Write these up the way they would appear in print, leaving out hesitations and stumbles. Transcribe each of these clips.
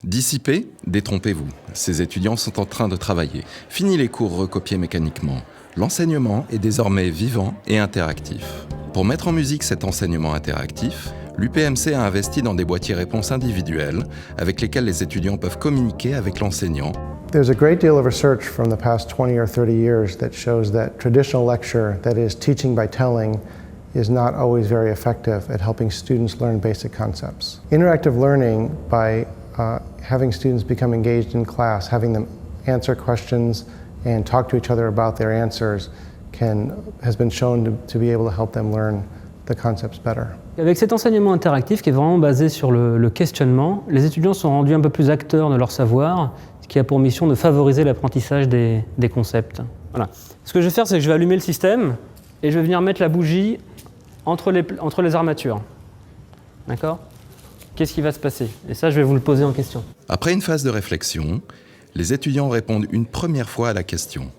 Dissipez, détrompez-vous. Ces étudiants sont en train de travailler. Fini les cours recopiés mécaniquement. L'enseignement est désormais vivant et interactif. Pour mettre en musique cet enseignement interactif, l'UPMC a investi dans des boîtiers réponses individuels avec lesquels les étudiants peuvent communiquer avec l'enseignant. There's a great deal of research from the past 20 or 30 years that shows that traditional lecture, that is teaching by telling, is not always very effective at helping students learn basic concepts. Interactive learning by having students become engaged in class, having them answer questions and talk to each other about their answers has been shown to be able to help them learn the concepts better. Avec cet enseignement interactif qui est vraiment basé sur le questionnement, les étudiants sont rendus un peu plus acteurs de leur savoir, ce qui a pour mission de favoriser l'apprentissage des concepts. Voilà. Ce que je vais faire, c'est que je vais allumer le système et je vais venir mettre la bougie entre les armatures. D'accord ? Qu'est-ce qui va se passer? Et ça, je vais vous le poser en question. Après une phase de réflexion, les étudiants répondent une première fois à la question.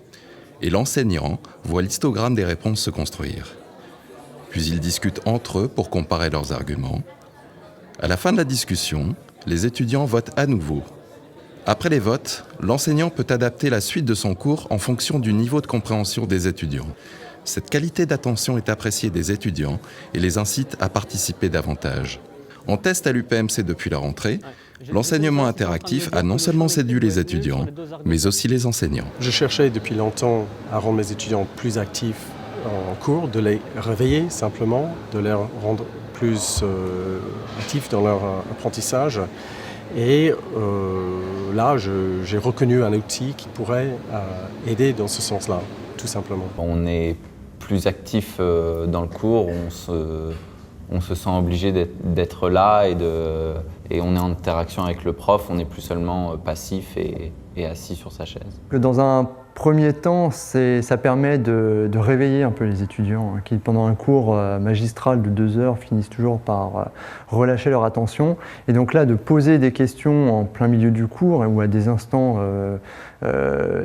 Et l'enseignant voit l'histogramme des réponses se construire. Puis ils discutent entre eux pour comparer leurs arguments. À la fin de la discussion, les étudiants votent à nouveau. Après les votes, l'enseignant peut adapter la suite de son cours en fonction du niveau de compréhension des étudiants. Cette qualité d'attention est appréciée des étudiants et les incite à participer davantage. En test à l'UPMC depuis la rentrée, l'enseignement interactif a non seulement séduit les étudiants, mais aussi les enseignants. Je cherchais depuis longtemps à rendre mes étudiants plus actifs en cours, de les réveiller simplement, de les rendre plus actifs dans leur apprentissage. Et là, j'ai reconnu un outil qui pourrait aider dans ce sens-là, tout simplement. On est plus actif dans le cours, on se sent obligé d'être là et on est en interaction avec le prof, on n'est plus seulement passif et assis sur sa chaise. Dans un premier temps, ça permet de réveiller un peu les étudiants qui, pendant un cours magistral de 2 heures, finissent toujours par relâcher leur attention. Et donc là, de poser des questions en plein milieu du cours ou à des instants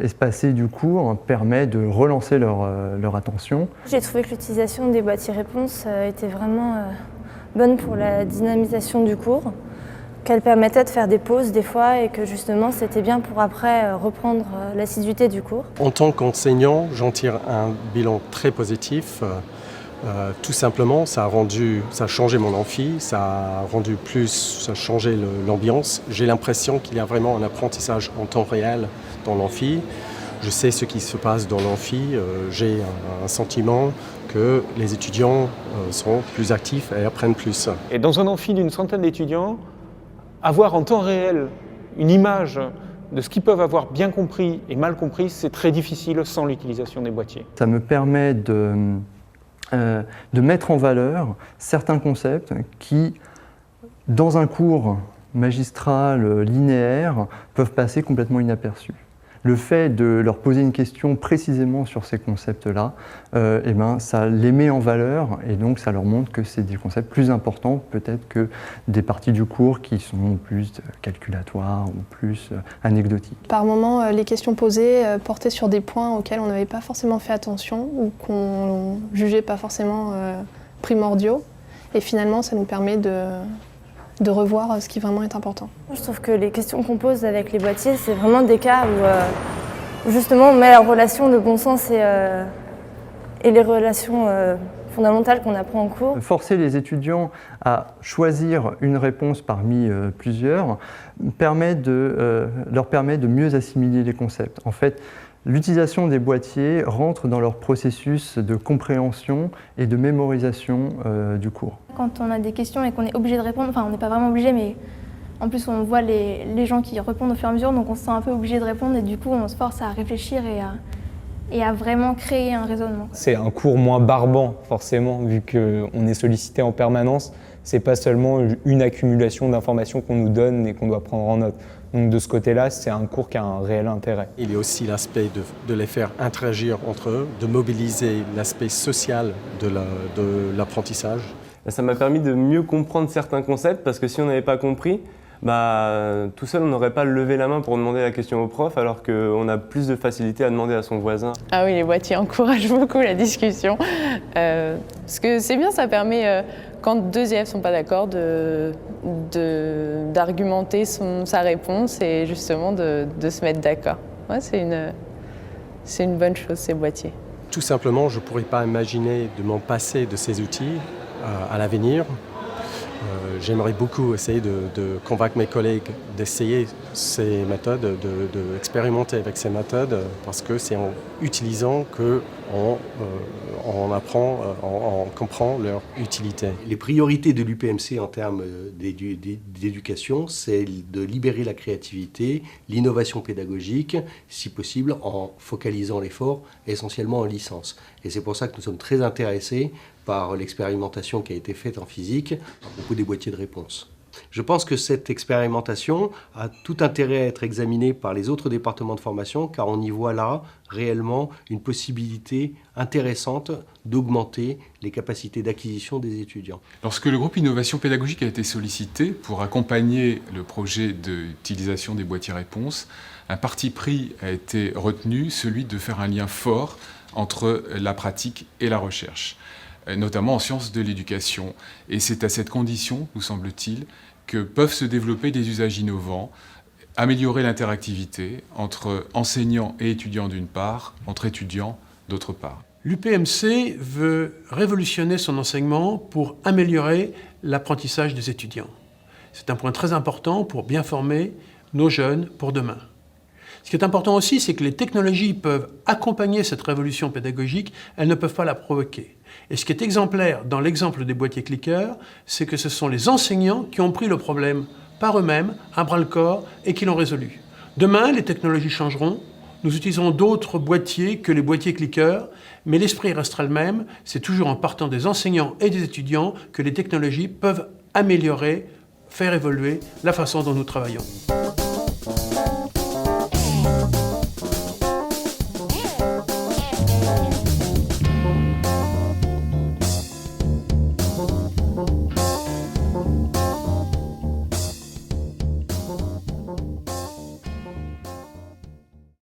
espacés du cours permet de relancer leur attention. J'ai trouvé que l'utilisation des boîtiers réponses était vraiment bonne pour la dynamisation du cours, qu'elle permettait de faire des pauses des fois et que justement c'était bien pour après reprendre l'assiduité du cours. En tant qu'enseignant, j'en tire un bilan très positif. Tout simplement, ça a changé mon amphi, ça a changé l'ambiance. J'ai l'impression qu'il y a vraiment un apprentissage en temps réel dans l'amphi. Je sais ce qui se passe dans l'amphi, j'ai un sentiment que les étudiants sont plus actifs et apprennent plus. Et dans un amphi d'une centaine d'étudiants, avoir en temps réel une image de ce qu'ils peuvent avoir bien compris et mal compris, c'est très difficile sans l'utilisation des boîtiers. Ça me permet de mettre en valeur certains concepts qui, dans un cours magistral linéaire, peuvent passer complètement inaperçus. Le fait de leur poser une question précisément sur ces concepts-là, ça les met en valeur et donc ça leur montre que c'est des concepts plus importants peut-être que des parties du cours qui sont plus calculatoires ou plus anecdotiques. Par moments, les questions posées portaient sur des points auxquels on n'avait pas forcément fait attention ou qu'on jugeait pas forcément primordiaux. Et finalement, ça nous permet de revoir ce qui vraiment est important. Je trouve que les questions qu'on pose avec les boîtiers, c'est vraiment des cas où justement on met en relation le bon sens et les relations fondamentales qu'on apprend en cours. Forcer les étudiants à choisir une réponse parmi plusieurs leur permet de mieux assimiler les concepts. En fait, l'utilisation des boîtiers rentre dans leur processus de compréhension et de mémorisation du cours. Quand on a des questions et qu'on est obligé de répondre, enfin on n'est pas vraiment obligé, mais en plus on voit les gens qui répondent au fur et à mesure, donc on se sent un peu obligé de répondre et du coup on se force à réfléchir et à vraiment créer un raisonnement. C'est un cours moins barbant forcément, vu qu'on est sollicité en permanence. C'est pas seulement une accumulation d'informations qu'on nous donne et qu'on doit prendre en note. Donc de ce côté-là, c'est un cours qui a un réel intérêt. Il y a aussi l'aspect de les faire interagir entre eux, de mobiliser l'aspect social de l'apprentissage. Ça m'a permis de mieux comprendre certains concepts parce que si on n'avait pas compris, tout seul on n'aurait pas levé la main pour demander la question au prof alors qu'on a plus de facilité à demander à son voisin. Ah oui, les boîtiers encouragent beaucoup la discussion. Parce que c'est bien, ça permet quand deux élèves ne sont pas d'accord, d'argumenter sa réponse et justement de se mettre d'accord. Ouais, c'est une bonne chose, ces boîtiers. Tout simplement, je ne pourrais pas imaginer de m'en passer de ces outils à l'avenir. J'aimerais beaucoup essayer de convaincre mes collègues d'essayer ces méthodes, d'expérimenter avec ces méthodes, parce que c'est en utilisant qu'on apprend, on comprend leur utilité. Les priorités de l'UPMC en termes d'éducation, c'est de libérer la créativité, l'innovation pédagogique, si possible en focalisant l'effort essentiellement en licence. Et c'est pour ça que nous sommes très intéressés par l'expérimentation qui a été faite en physique à propos des boîtiers de réponse. Je pense que cette expérimentation a tout intérêt à être examinée par les autres départements de formation, car on y voit là réellement une possibilité intéressante d'augmenter les capacités d'acquisition des étudiants. Lorsque le groupe Innovation Pédagogique a été sollicité pour accompagner le projet d'utilisation des boîtiers réponses, un parti pris a été retenu, celui de faire un lien fort entre la pratique et la recherche, notamment en sciences de l'éducation. Et c'est à cette condition, nous semble-t-il, que peuvent se développer des usages innovants, améliorer l'interactivité entre enseignants et étudiants d'une part, entre étudiants d'autre part. L'UPMC veut révolutionner son enseignement pour améliorer l'apprentissage des étudiants. C'est un point très important pour bien former nos jeunes pour demain. Ce qui est important aussi, c'est que les technologies peuvent accompagner cette révolution pédagogique, elles ne peuvent pas la provoquer. Et ce qui est exemplaire dans l'exemple des boîtiers clickers, c'est que ce sont les enseignants qui ont pris le problème par eux-mêmes, à bras-le-corps, et qui l'ont résolu. Demain, les technologies changeront, nous utiliserons d'autres boîtiers que les boîtiers clickers, mais l'esprit restera le même, c'est toujours en partant des enseignants et des étudiants que les technologies peuvent améliorer, faire évoluer la façon dont nous travaillons.